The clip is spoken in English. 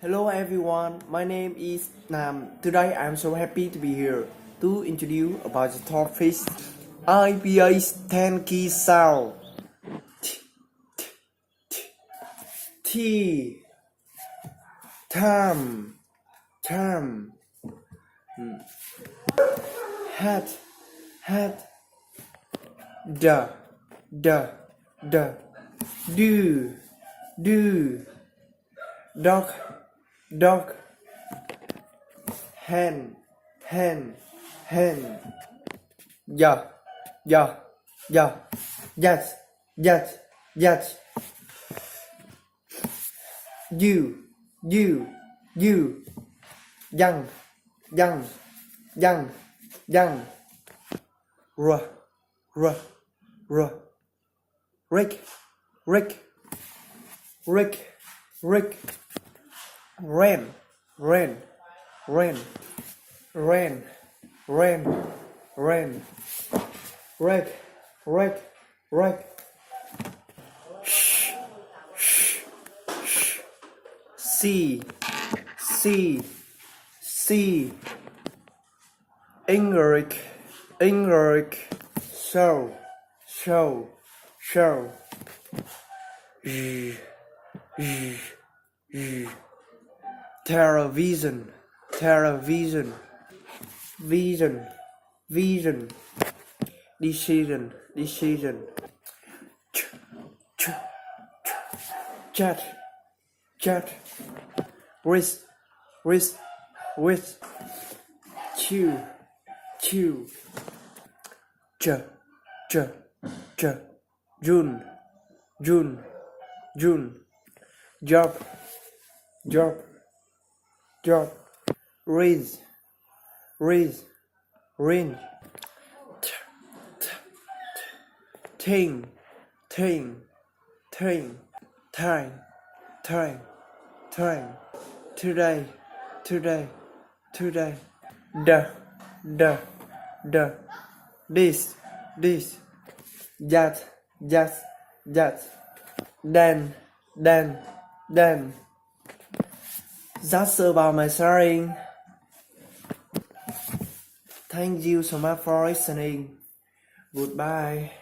Hello everyone, my name is Nam. Today I am so happy to be here to introduce about the topic IPA's 10 key sound. T, time, hat, da, do, dog, hand, yeah, yes, you, young, r, Rick, rain, rake, see, English, show, television, vision, decision, chat, wrist, chew, j, June, job, raise, range, thing, time, today, the, this, that, then. That's about my sharing. Thank you so much for listening. Goodbye.